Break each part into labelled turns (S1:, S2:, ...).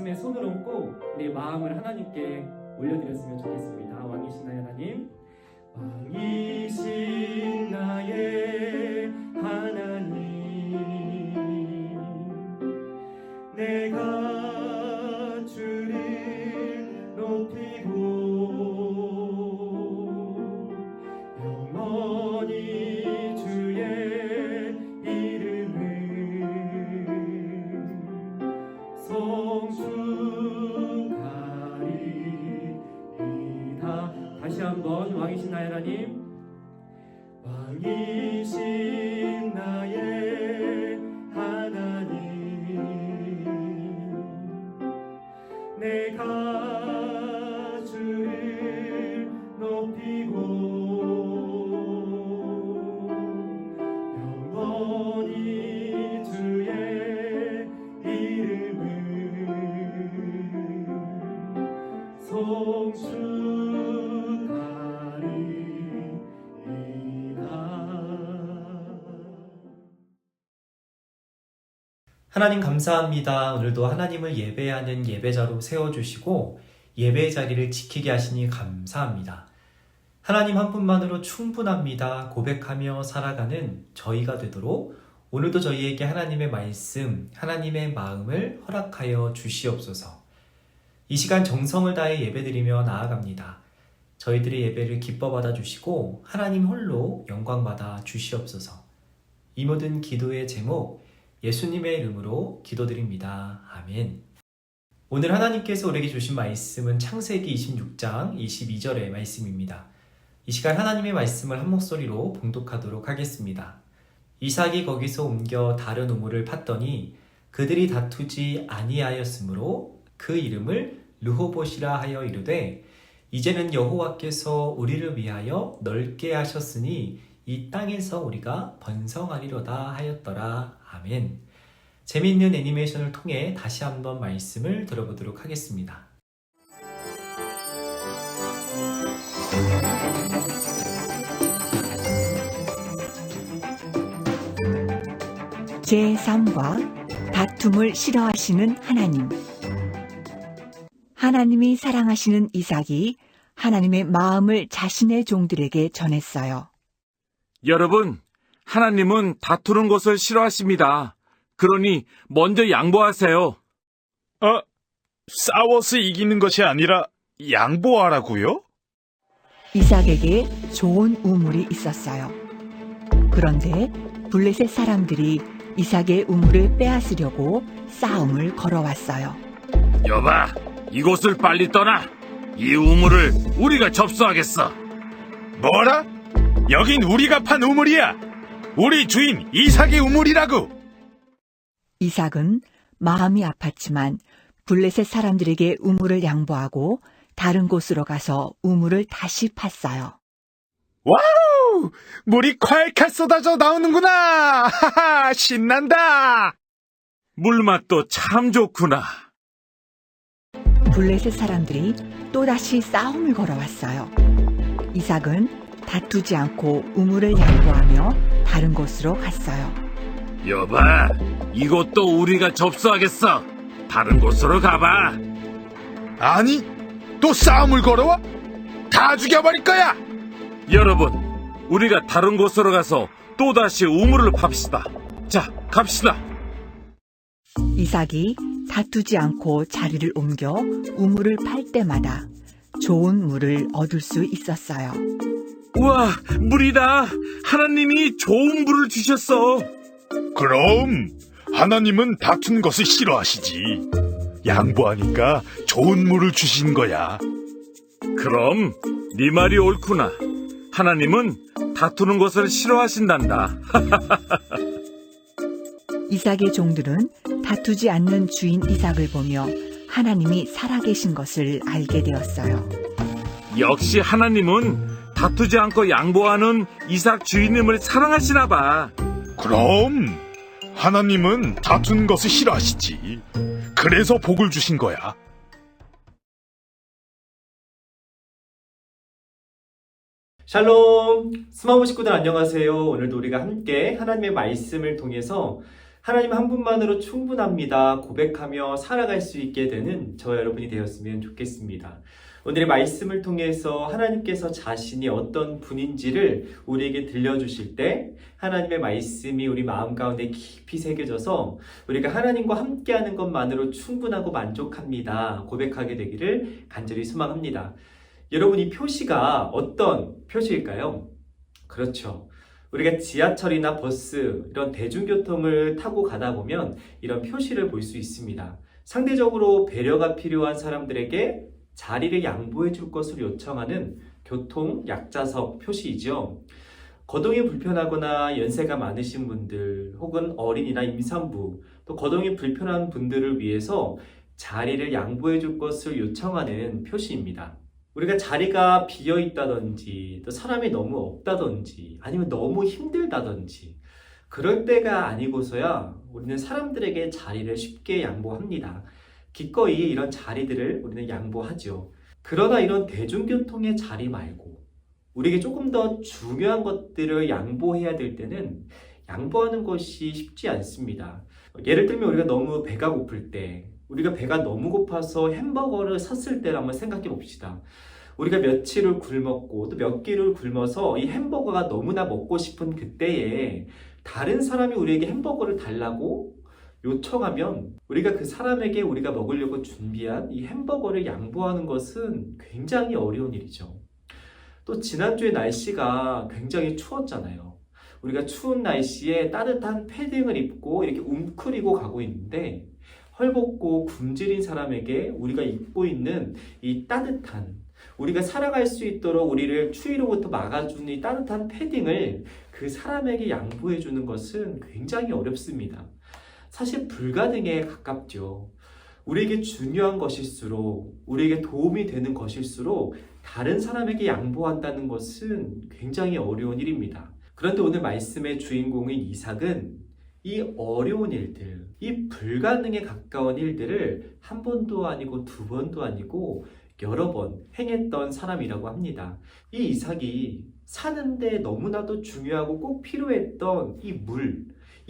S1: 말씀에 손을 얹고 우리 마음을 하나님께 올려드렸으면 좋겠습니다. 왕이신 나의 하나님, 왕이신 나의 하나님, 내가 주를 높이고 영원히 주의 이름을 성축하리이다. 다시 한번 왕이신 나의 하나님, 왕이신 나의 하나님, 내가 주를 높이고 영원히 주의 이름을
S2: 하나님 감사합니다. 오늘도 하나님을 예배하는 예배자로 세워주시고 예배의 자리를 지키게 하시니 감사합니다. 하나님 한 분만으로 충분합니다. 고백하며 살아가는 저희가 되도록 오늘도 저희에게 하나님의 말씀, 하나님의 마음을 허락하여 주시옵소서. 이 시간 정성을 다해 예배드리며 나아갑니다. 저희들의 예배를 기뻐 받아주시고 하나님 홀로 영광 받아 주시옵소서. 이 모든 기도의 제목 예수님의 이름으로 기도드립니다. 아멘. 오늘 하나님께서 우리에게 주신 말씀은 창세기 26장 22절의 말씀입니다. 이 시간 하나님의 말씀을 한 목소리로 봉독하도록 하겠습니다. 이삭이 거기서 옮겨 다른 우물을 팠더니 그들이 다투지 아니하였으므로 그 이름을 르호봇이라 하여 이르되 이제는 여호와께서 우리를 위하여 넓게 하셨으니 이 땅에서 우리가 번성하리로다 하였더라. 아멘. 재미있는 애니메이션을 통해 다시 한번 말씀을 들어보도록 하겠습니다.
S3: 제3과 다툼을 싫어하시는 하나님. 하나님이 사랑하시는 이삭이 하나님의 마음을 자신의 종들에게 전했어요.
S4: 여러분, 하나님은 다투는 것을 싫어하십니다. 그러니 먼저 양보하세요.
S5: 싸워서 이기는 것이 아니라 양보하라고요?
S3: 이삭에게 좋은 우물이 있었어요. 그런데 블레셋 사람들이 이삭의 우물을 빼앗으려고 싸움을 걸어왔어요.
S4: 여봐, 이곳을 빨리 떠나. 이 우물을 우리가 접수하겠어.
S5: 뭐라? 여긴 우리가 판 우물이야. 우리 주인 이삭의 우물이라고.
S3: 이삭은 마음이 아팠지만 블레셋 사람들에게 우물을 양보하고 다른 곳으로 가서 우물을 다시 팠어요.
S5: 와우! 물이 콸콸 쏟아져 나오는구나. 하하, 신난다.
S4: 물맛도 참 좋구나.
S3: 블레셋 사람들이 또다시 싸움을 걸어왔어요. 이삭은 다투지 않고 우물을 양보하며 다른 곳으로 갔어요.
S4: 여봐, 이것도 우리가 접수하겠어. 다른 곳으로 가봐.
S5: 아니, 또 싸움을 걸어와? 다 죽여버릴 거야.
S4: 여러분, 우리가 다른 곳으로 가서 또다시 우물을 팝시다. 자, 갑시다.
S3: 이삭이 다투지 않고 자리를 옮겨 우물을 팔 때마다 좋은 물을 얻을 수 있었어요.
S4: 우와, 물이다. 하나님이 좋은 물을 주셨어.
S5: 그럼 하나님은 다투는 것을 싫어하시지. 양보하니까 좋은 물을 주신 거야.
S4: 그럼 네 말이 옳구나. 하나님은 다투는 것을 싫어하신단다.
S3: 이삭의 종들은 다투지 않는 주인 이삭을 보며 하나님이 살아계신 것을 알게 되었어요.
S4: 역시 하나님은 다투지 않고 양보하는 이삭 주인님을 사랑하시나 봐.
S5: 그럼 하나님은 다투는 것을 싫어하시지. 그래서 복을 주신 거야.
S2: 샬롬! 스마트 식구들 안녕하세요. 오늘도 우리가 함께 하나님의 말씀을 통해서 하나님 한 분만으로 충분합니다. 고백하며 살아갈 수 있게 되는 저와 여러분이 되었으면 좋겠습니다. 오늘의 말씀을 통해서 하나님께서 자신이 어떤 분인지를 우리에게 들려주실 때 하나님의 말씀이 우리 마음 가운데 깊이 새겨져서 우리가 하나님과 함께하는 것만으로 충분하고 만족합니다. 고백하게 되기를 간절히 소망합니다. 여러분, 이 표시가 어떤 표시일까요? 그렇죠. 우리가 지하철이나 버스 이런 대중교통을 타고 가다 보면 이런 표시를 볼 수 있습니다. 상대적으로 배려가 필요한 사람들에게 자리를 양보해 줄 것을 요청하는 교통 약자석 표시이죠. 거동이 불편하거나 연세가 많으신 분들 혹은 어린이나 임산부 또 거동이 불편한 분들을 위해서 자리를 양보해 줄 것을 요청하는 표시입니다. 우리가 자리가 비어 있다든지 또 사람이 너무 없다든지 아니면 너무 힘들다든지 그럴 때가 아니고서야 우리는 사람들에게 자리를 쉽게 양보합니다. 기꺼이 이런 자리들을 우리는 양보하죠. 그러나 이런 대중교통의 자리 말고 우리에게 조금 더 중요한 것들을 양보해야 될 때는 양보하는 것이 쉽지 않습니다. 예를 들면 우리가 너무 배가 고플 때, 우리가 배가 너무 고파서 햄버거를 샀을 때를 한번 생각해 봅시다. 우리가 며칠을 굶었고 또 몇 끼를 굶어서 이 햄버거가 너무나 먹고 싶은 그때에 다른 사람이 우리에게 햄버거를 달라고 요청하면 우리가 그 사람에게 우리가 먹으려고 준비한 이 햄버거를 양보하는 것은 굉장히 어려운 일이죠. 또 지난주에 날씨가 굉장히 추웠잖아요. 우리가 추운 날씨에 따뜻한 패딩을 입고 이렇게 웅크리고 가고 있는데 헐벗고 굶주린 사람에게 우리가 입고 있는 이 따뜻한, 우리가 살아갈 수 있도록 우리를 추위로부터 막아주는 이 따뜻한 패딩을 그 사람에게 양보해 주는 것은 굉장히 어렵습니다. 사실 불가능에 가깝죠. 우리에게 중요한 것일수록, 우리에게 도움이 되는 것일수록 다른 사람에게 양보한다는 것은 굉장히 어려운 일입니다. 그런데 오늘 말씀의 주인공인 이삭은 이 어려운 일들, 이 불가능에 가까운 일들을 한 번도 아니고 두 번도 아니고 여러 번 행했던 사람이라고 합니다. 이 이삭이 사는데 너무나도 중요하고 꼭 필요했던 이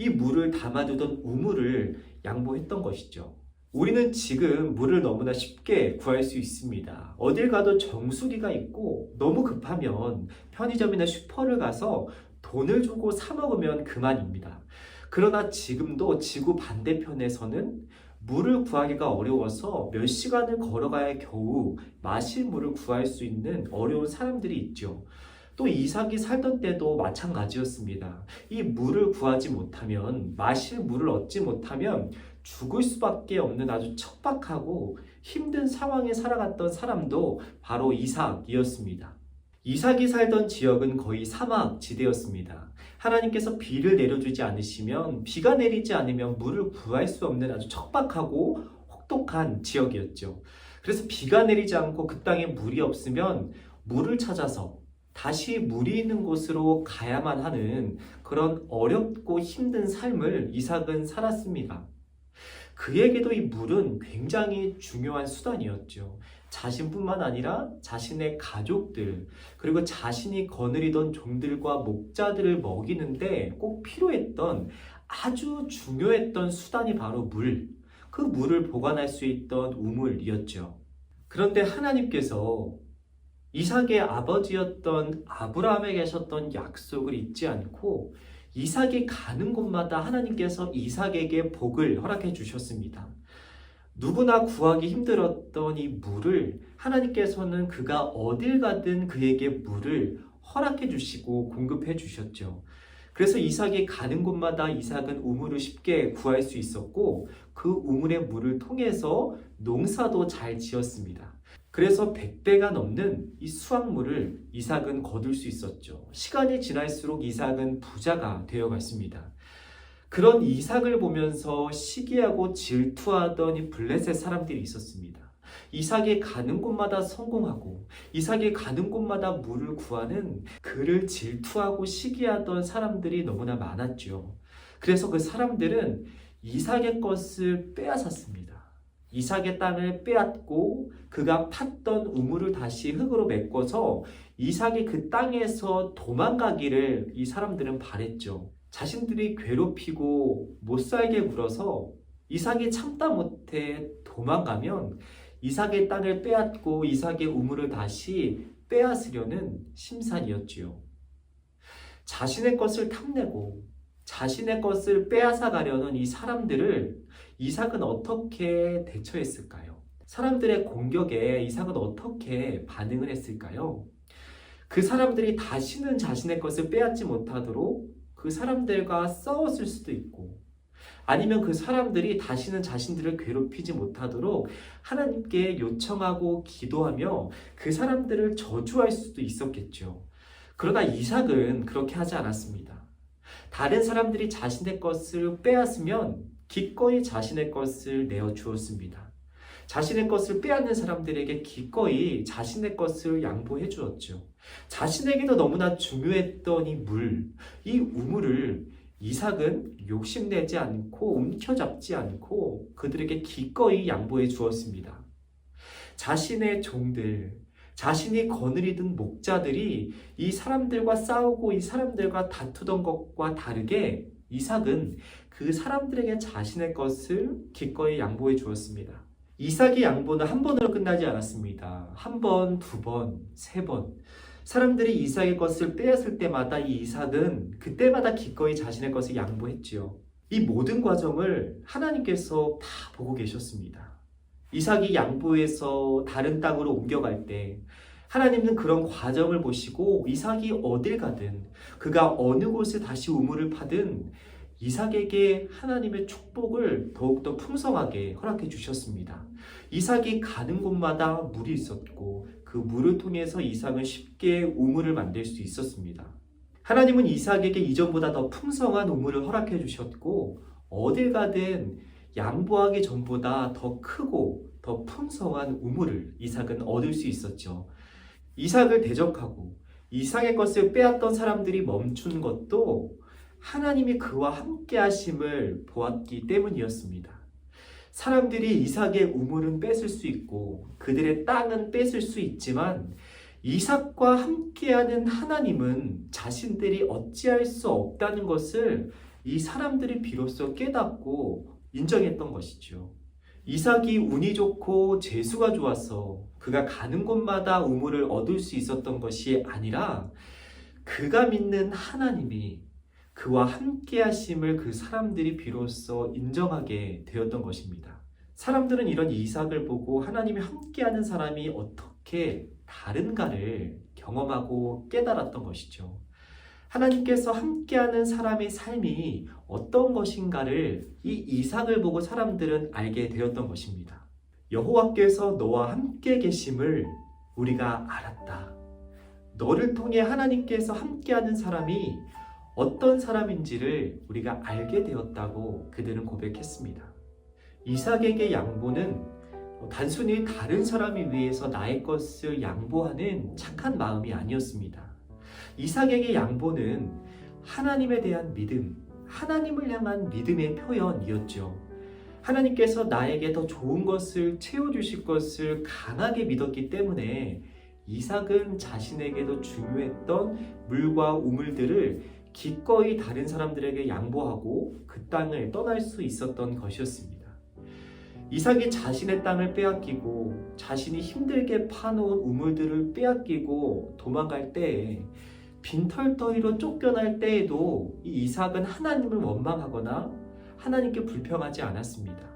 S2: 물을 담아두던 우물을 양보했던 것이죠. 우리는 지금 물을 너무나 쉽게 구할 수 있습니다. 어딜 가도 정수기가 있고 너무 급하면 편의점이나 슈퍼를 가서 돈을 주고 사 먹으면 그만입니다. 그러나 지금도 지구 반대편에서는 물을 구하기가 어려워서 몇 시간을 걸어가야 겨우 마실 물을 구할 수 있는 어려운 사람들이 있죠. 또 이삭이 살던 때도 마찬가지였습니다. 이 물을 구하지 못하면, 마실 물을 얻지 못하면 죽을 수밖에 없는 아주 척박하고 힘든 상황에 살아갔던 사람도 바로 이삭이었습니다. 이삭이 살던 지역은 거의 사막 지대였습니다. 하나님께서 비를 내려주지 않으시면, 비가 내리지 않으면 물을 구할 수 없는 아주 척박하고 혹독한 지역이었죠. 그래서 비가 내리지 않고 그 땅에 물이 없으면 물을 찾아서 다시 물이 있는 곳으로 가야만 하는 그런 어렵고 힘든 삶을 이삭은 살았습니다. 그에게도 이 물은 굉장히 중요한 수단이었죠. 자신뿐만 아니라 자신의 가족들, 그리고 자신이 거느리던 종들과 목자들을 먹이는데 꼭 필요했던 아주 중요했던 수단이 바로 물, 그 물을 보관할 수 있던 우물이었죠. 그런데 하나님께서 이삭의 아버지였던 아브라함에게 하셨던 약속을 잊지 않고 이삭이 가는 곳마다 하나님께서 이삭에게 복을 허락해 주셨습니다. 누구나 구하기 힘들었던 이 물을 하나님께서는 그가 어딜 가든 그에게 물을 허락해 주시고 공급해 주셨죠. 그래서 이삭이 가는 곳마다 이삭은 우물을 쉽게 구할 수 있었고 그 우물의 물을 통해서 농사도 잘 지었습니다. 그래서 100배가 넘는 이 수확물을 이삭은 거둘 수 있었죠. 시간이 지날수록 이삭은 부자가 되어갔습니다. 그런 이삭을 보면서 시기하고 질투하던 이 블레셋 사람들이 있었습니다. 이삭이 가는 곳마다 성공하고 이삭이 가는 곳마다 물을 구하는 그를 질투하고 시기하던 사람들이 너무나 많았죠. 그래서 그 사람들은 이삭의 것을 빼앗았습니다. 이삭의 땅을 빼앗고 그가 팠던 우물을 다시 흙으로 메꿔서 이삭이 그 땅에서 도망가기를 이 사람들은 바랬죠. 자신들이 괴롭히고 못 살게 굴어서 이삭이 참다 못해 도망가면 이삭의 땅을 빼앗고 이삭의 우물을 다시 빼앗으려는 심산이었지요. 자신의 것을 탐내고 자신의 것을 빼앗아 가려는 이 사람들을 이삭은 어떻게 대처했을까요? 사람들의 공격에 이삭은 어떻게 반응을 했을까요? 그 사람들이 다시는 자신의 것을 빼앗지 못하도록 그 사람들과 싸웠을 수도 있고, 아니면 그 사람들이 다시는 자신들을 괴롭히지 못하도록 하나님께 요청하고 기도하며 그 사람들을 저주할 수도 있었겠죠. 그러나 이삭은 그렇게 하지 않았습니다. 다른 사람들이 자신의 것을 빼앗으면 기꺼이 자신의 것을 내어 주었습니다. 자신의 것을 빼앗는 사람들에게 기꺼이 자신의 것을 양보해 주었죠. 자신에게도 너무나 중요했던 이 우물을 이삭은 욕심내지 않고 움켜잡지 않고 그들에게 기꺼이 양보해 주었습니다. 자신의 종들, 자신이 거느리던 목자들이 이 사람들과 싸우고 이 사람들과 다투던 것과 다르게 이삭은 그 사람들에게 자신의 것을 기꺼이 양보해 주었습니다. 이삭의 양보는 한 번으로 끝나지 않았습니다. 한 번, 두 번, 세 번. 사람들이 이삭의 것을 빼앗을 때마다 이 이삭은 그때마다 기꺼이 자신의 것을 양보했지요. 이 모든 과정을 하나님께서 다 보고 계셨습니다. 이삭이 양보해서 다른 땅으로 옮겨갈 때 하나님은 그런 과정을 보시고 이삭이 어딜 가든 그가 어느 곳에 다시 우물을 파든 이삭에게 하나님의 축복을 더욱더 풍성하게 허락해 주셨습니다. 이삭이 가는 곳마다 물이 있었고 그 물을 통해서 이삭은 쉽게 우물을 만들 수 있었습니다. 하나님은 이삭에게 이전보다 더 풍성한 우물을 허락해 주셨고 어딜 가든 양보하기 전보다 더 크고 더 풍성한 우물을 이삭은 얻을 수 있었죠. 이삭을 대적하고 이삭의 것을 빼앗던 사람들이 멈춘 것도 하나님이 그와 함께 하심을 보았기 때문이었습니다. 사람들이 이삭의 우물은 뺏을 수 있고 그들의 땅은 뺏을 수 있지만 이삭과 함께하는 하나님은 자신들이 어찌할 수 없다는 것을 이 사람들이 비로소 깨닫고 인정했던 것이죠. 이삭이 운이 좋고 재수가 좋아서 그가 가는 곳마다 우물을 얻을 수 있었던 것이 아니라 그가 믿는 하나님이 그와 함께 하심을 그 사람들이 비로소 인정하게 되었던 것입니다. 사람들은 이런 이삭을 보고 하나님이 함께하는 사람이 어떻게 다른가를 경험하고 깨달았던 것이죠. 하나님께서 함께하는 사람의 삶이 어떤 것인가를 이 이삭을 보고 사람들은 알게 되었던 것입니다. 여호와께서 너와 함께 계심을 우리가 알았다. 너를 통해 하나님께서 함께하는 사람이 어떤 사람인지를 우리가 알게 되었다고 그들은 고백했습니다. 이삭에게 양보는 단순히 다른 사람을 위해서 나의 것을 양보하는 착한 마음이 아니었습니다. 이삭에게 양보는 하나님에 대한 믿음, 하나님을 향한 믿음의 표현이었죠. 하나님께서 나에게 더 좋은 것을 채워주실 것을 강하게 믿었기 때문에 이삭은 자신에게도 중요했던 물과 우물들을 기꺼이 다른 사람들에게 양보하고 그 땅을 떠날 수 있었던 것이었습니다. 이삭이 자신의 땅을 빼앗기고 자신이 힘들게 파놓은 우물들을 빼앗기고 도망갈 때에 빈털터리로 쫓겨날 때에도 이 이삭은 하나님을 원망하거나 하나님께 불평하지 않았습니다.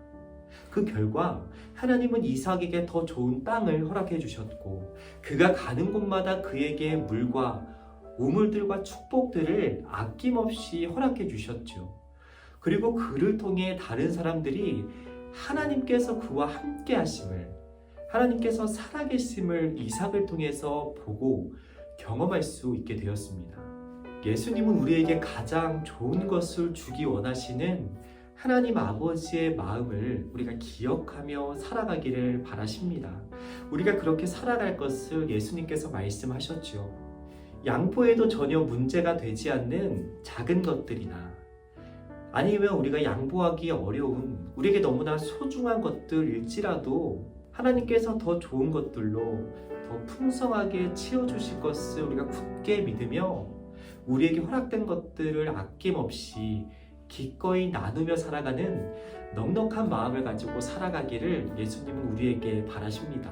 S2: 그 결과 하나님은 이삭에게 더 좋은 땅을 허락해 주셨고 그가 가는 곳마다 그에게 물과 우물들과 축복들을 아낌없이 허락해 주셨죠. 그리고 그를 통해 다른 사람들이 하나님께서 그와 함께 하심을, 하나님께서 살아계심을 이삭을 통해서 보고 경험할 수 있게 되었습니다. 예수님은 우리에게 가장 좋은 것을 주기 원하시는 하나님 아버지의 마음을 우리가 기억하며 살아가기를 바라십니다. 우리가 그렇게 살아갈 것을 예수님께서 말씀하셨죠. 양보해도 전혀 문제가 되지 않는 작은 것들이나 아니면 우리가 양보하기 어려운 우리에게 너무나 소중한 것들일지라도 하나님께서 더 좋은 것들로 더 풍성하게 채워주실 것을 우리가 굳게 믿으며 우리에게 허락된 것들을 아낌없이 기꺼이 나누며 살아가는 넉넉한 마음을 가지고 살아가기를 예수님은 우리에게 바라십니다.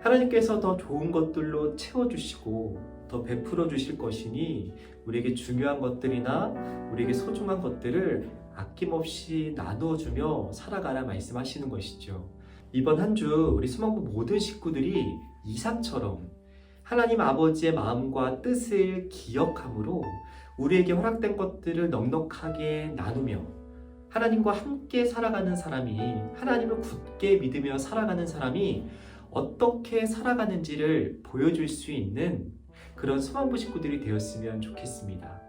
S2: 하나님께서 더 좋은 것들로 채워주시고 더 베풀어 주실 것이니 우리에게 중요한 것들이나 우리에게 소중한 것들을 아낌없이 나누어주며 살아가라 말씀하시는 것이죠. 이번 한 주 우리 수망부 모든 식구들이 이삭처럼 하나님 아버지의 마음과 뜻을 기억함으로 우리에게 허락된 것들을 넉넉하게 나누며 하나님과 함께 살아가는 사람이, 하나님을 굳게 믿으며 살아가는 사람이 어떻게 살아가는지를 보여줄 수 있는 그런 수망부 식구들이 되었으면 좋겠습니다.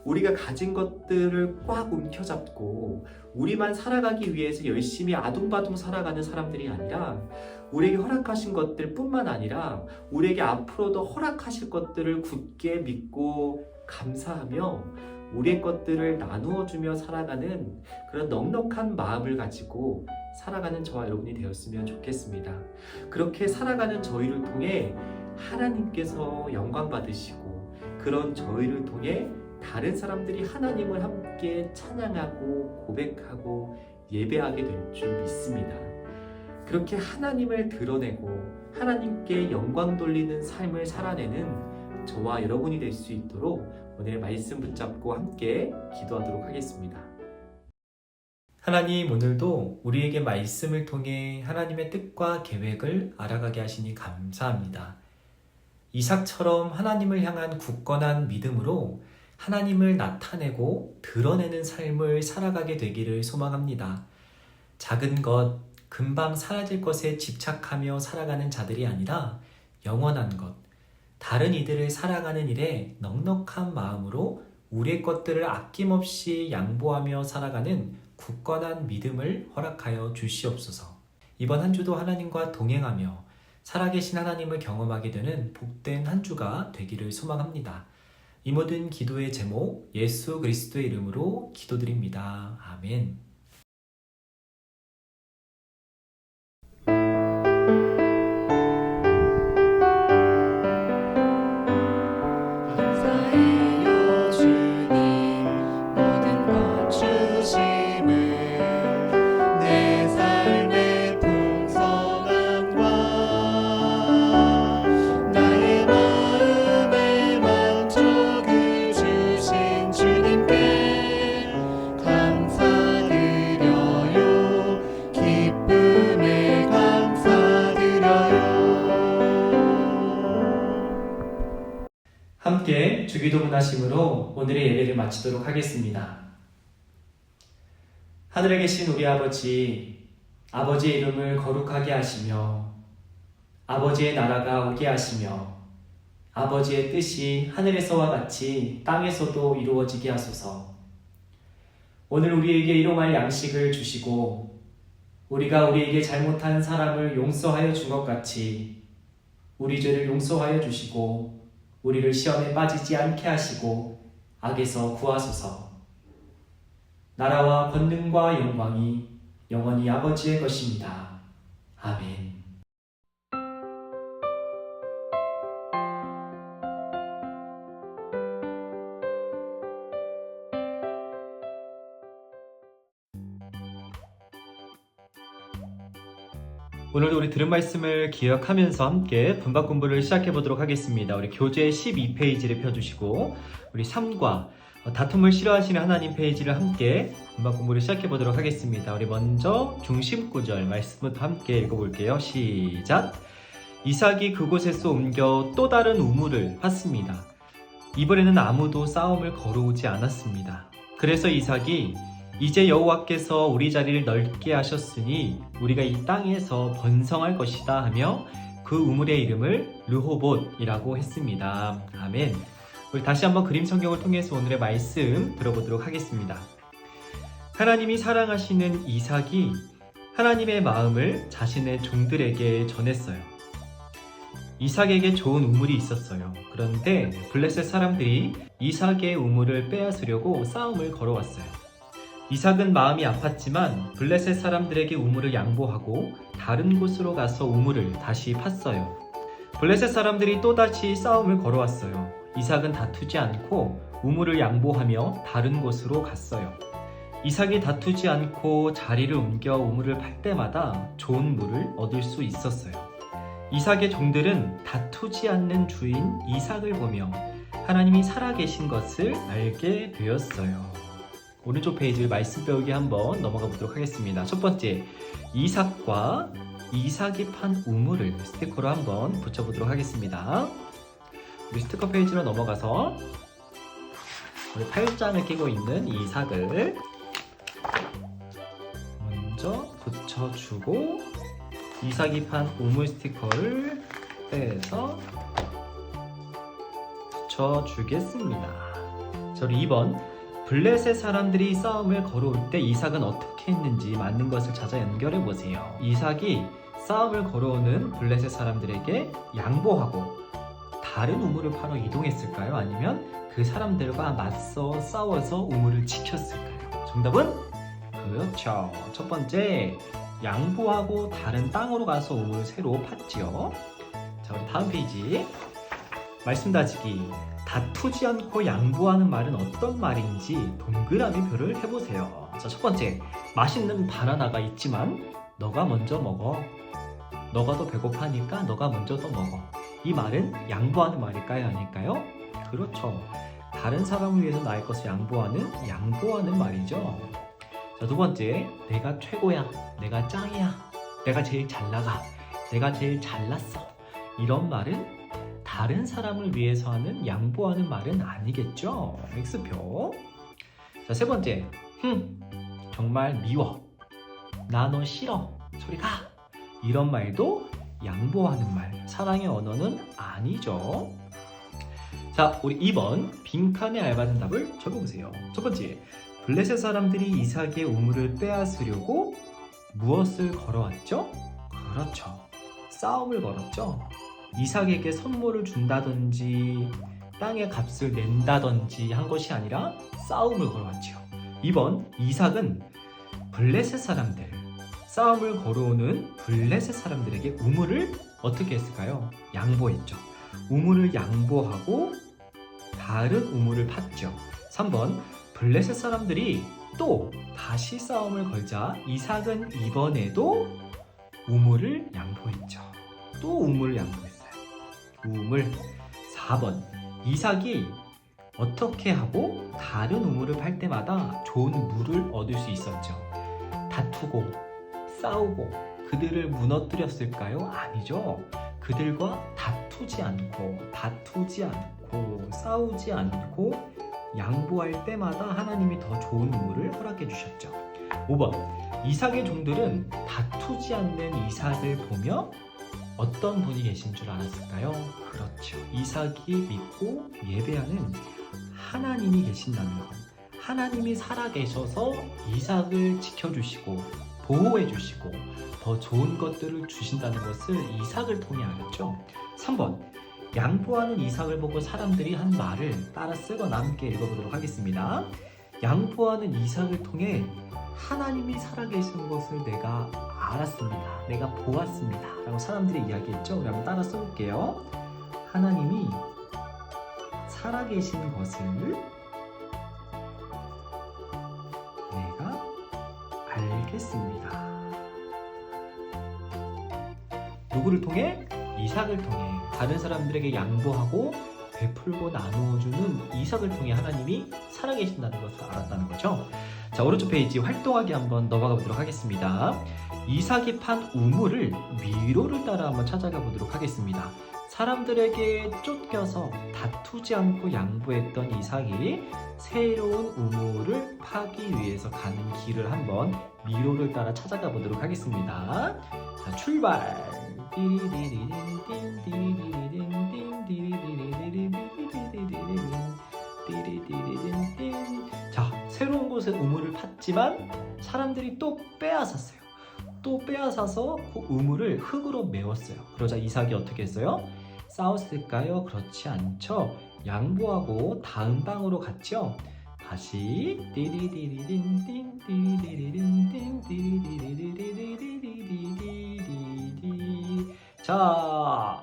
S2: 우리가 가진 것들을 꽉 움켜잡고 우리만 살아가기 위해서 열심히 아둥바둥 살아가는 사람들이 아니라 우리에게 허락하신 것들 뿐만 아니라 우리에게 앞으로도 허락하실 것들을 굳게 믿고 감사하며 우리의 것들을 나누어주며 살아가는 그런 넉넉한 마음을 가지고 살아가는 저와 여러분이 되었으면 좋겠습니다. 그렇게 살아가는 저희를 통해 하나님께서 영광 받으시고 그런 저희를 통해 다른 사람들이 하나님을 함께 찬양하고 고백하고 예배하게 될 줄 믿습니다. 그렇게 하나님을 드러내고 하나님께 영광 돌리는 삶을 살아내는 저와 여러분이 될 수 있도록 오늘의 말씀 붙잡고 함께 기도하도록 하겠습니다. 하나님, 오늘도 우리에게 말씀을 통해 하나님의 뜻과 계획을 알아가게 하시니 감사합니다. 이삭처럼 하나님을 향한 굳건한 믿음으로 하나님을 나타내고 드러내는 삶을 살아가게 되기를 소망합니다. 작은 것, 금방 사라질 것에 집착하며 살아가는 자들이 아니라 영원한 것, 다른 이들을 살아가는 일에 넉넉한 마음으로 우리의 것들을 아낌없이 양보하며 살아가는 굳건한 믿음을 허락하여 주시옵소서. 이번 한 주도 하나님과 동행하며 살아계신 하나님을 경험하게 되는 복된 한 주가 되기를 소망합니다. 이 모든 기도의 제목 예수 그리스도의 이름으로 기도드립니다. 아멘.
S6: 감사해요 주님 모든 것 주심을 내 삶의 풍성함과 나의 마음의 만족을 주신 주님께 감사드려요 기쁨에 감사드려요.
S2: 함께 주기도문 하심으로 오늘의 예배를 마치도록 하겠습니다. 하늘에 계신 우리 아버지, 아버지의 이름을 거룩하게 하시며 아버지의 나라가 오게 하시며 아버지의 뜻이 하늘에서와 같이 땅에서도 이루어지게 하소서. 오늘 우리에게 일용할 양식을 주시고 우리가 우리에게 잘못한 사람을 용서하여 준 것 같이 우리 죄를 용서하여 주시고 우리를 시험에 빠지지 않게 하시고 악에서 구하소서. 나라와 권능과 영광이 영원히 아버지의 것입니다. 아멘. 오늘도 우리 들은 말씀을 기억하면서 함께 분박 공부를 시작해 보도록 하겠습니다. 우리 교재 12페이지를 펴주시고 우리 3과 다툼을 싫어하시는 하나님 페이지를 함께 분박 공부를 시작해 보도록 하겠습니다. 우리 먼저 중심 구절 말씀부터 함께 읽어볼게요. 시작! 이삭이 그곳에서 옮겨 또 다른 우물을 팠습니다. 이번에는 아무도 싸움을 걸어오지 않았습니다. 그래서 이삭이 이제 여호와께서 우리 자리를 넓게 하셨으니 우리가 이 땅에서 번성할 것이다 하며 그 우물의 이름을 르호봇이라고 했습니다. 아멘. 우리 다시 한번 그림 성경을 통해서 오늘의 말씀 들어보도록 하겠습니다. 하나님이 사랑하시는 이삭이 하나님의 마음을 자신의 종들에게 전했어요. 이삭에게 좋은 우물이 있었어요. 그런데 블레셋 사람들이 이삭의 우물을 빼앗으려고 싸움을 걸어왔어요. 이삭은 마음이 아팠지만 블레셋 사람들에게 우물을 양보하고 다른 곳으로 가서 우물을 다시 팠어요. 블레셋 사람들이 또다시 싸움을 걸어왔어요. 이삭은 다투지 않고 우물을 양보하며 다른 곳으로 갔어요. 이삭이 다투지 않고 자리를 옮겨 우물을 팔 때마다 좋은 물을 얻을 수 있었어요. 이삭의 종들은 다투지 않는 주인 이삭을 보며 하나님이 살아계신 것을 알게 되었어요. 오른쪽 페이지 말씀 배우기 한번 넘어가 보도록 하겠습니다. 첫 번째, 이삭과 이삭이 판 우물을 스티커로 한번 붙여보도록 하겠습니다. 우리 스티커 페이지로 넘어가서 우리 팔짱을 끼고 있는 이삭을 먼저 붙여주고 이삭이 판 우물 스티커를 떼서 붙여주겠습니다. 자, 우리 2번, 블레셋 사람들이 싸움을 걸어올 때 이삭은 어떻게 했는지 맞는 것을 찾아 연결해 보세요. 이삭이 싸움을 걸어오는 블레셋 사람들에게 양보하고 다른 우물을 파러 이동했을까요? 아니면 그 사람들과 맞서 싸워서 우물을 지켰을까요? 정답은 그렇죠. 첫 번째, 양보하고 다른 땅으로 가서 우물을 새로 팠지요. 자, 우리 다음 페이지 말씀 다지기. 다투지 않고 양보하는 말은 어떤 말인지 동그라미 표를 해보세요. 자, 첫 번째, 맛있는 바나나가 있지만 너가 먼저 먹어. 너가 더 배고파니까 너가 먼저 더 먹어. 이 말은 양보하는 말일까요? 아닐까요? 그렇죠. 다른 사람을 위해서 나의 것을 양보하는 말이죠. 자, 두 번째, 내가 최고야. 내가 짱이야. 내가 제일 잘 나가. 내가 제일 잘났어. 이런 말은 다른 사람을 위해서 하는 양보하는 말은 아니겠죠? X표. 자, 세 번째, 정말 미워. 나 너 싫어. 저리 가. 이런 말도 양보하는 말, 사랑의 언어는 아니죠. 자, 우리 2번 빈칸에 알맞은 답을 적어보세요. 첫 번째, 블레셋 사람들이 이삭의 우물을 빼앗으려고 무엇을 걸어왔죠? 그렇죠. 싸움을 걸었죠. 이삭에게 선물을 준다든지 땅의 값을 낸다든지 한 것이 아니라 싸움을 걸어왔죠. 2번, 이삭은 블레셋 사람들, 싸움을 걸어오는 블레셋 사람들에게 우물을 어떻게 했을까요? 양보했죠. 우물을 양보하고 다른 우물을 팠죠. 3번, 블레셋 사람들이 또 다시 싸움을 걸자 이삭은 이번에도 우물을 양보했죠. 또 우물을 양보했어요. 우물. 4번, 이삭이 어떻게 하고 다른 우물을 팔 때마다 좋은 물을 얻을 수 있었죠. 다투고 싸우고 그들을 무너뜨렸을까요? 아니죠. 그들과 다투지 않고 싸우지 않고 양보할 때마다 하나님이 더 좋은 우물을 허락해 주셨죠. 5번, 이삭의 종들은 다투지 않는 이삭을 보며 어떤 분이 계신 줄 알았을까요? 그렇죠. 이삭이 믿고 예배하는 하나님이 계신다는 것. 하나님이 살아계셔서 이삭을 지켜주시고 보호해주시고 더 좋은 것들을 주신다는 것을 이삭을 통해 알았죠. 3번, 양보하는 이삭을 보고 사람들이 한 말을 따라 쓰거나 함께 읽어보도록 하겠습니다. 양보하는 이삭을 통해 하나님이 살아계신 것을 내가 알았습니다. 내가 보았습니다. 라고 사람들이 이야기했죠. 우리 한번 따라 써볼게요. 하나님이 살아계신 것을 내가 알겠습니다. 누구를 통해? 이삭을 통해. 다른 사람들에게 양보하고 베풀고 나누어주는 이삭을 통해 하나님이 살아계신다는 것을 알았다는 거죠. 자, 오른쪽 페이지 활동하기 한번 넘어가 보도록 하겠습니다. 이삭이 판 우물을 미로를 따라 한번 찾아가 보도록 하겠습니다. 사람들에게 쫓겨서 다투지 않고 양보했던 이삭이 새로운 우물을 파기 위해서 가는 길을 한번 미로를 따라 찾아가 보도록 하겠습니다. 자, 출발! 자, 새로운 곳에 우물을 팠지만 사람들이 또 빼앗았어요. 또 빼앗아서 그 우물을 흙으로 메웠어요. 그러자 이삭이 어떻게 했어요? 싸웠을까요? 그렇지 않죠. 양보하고 다음 방으로 갔죠. 다시 자,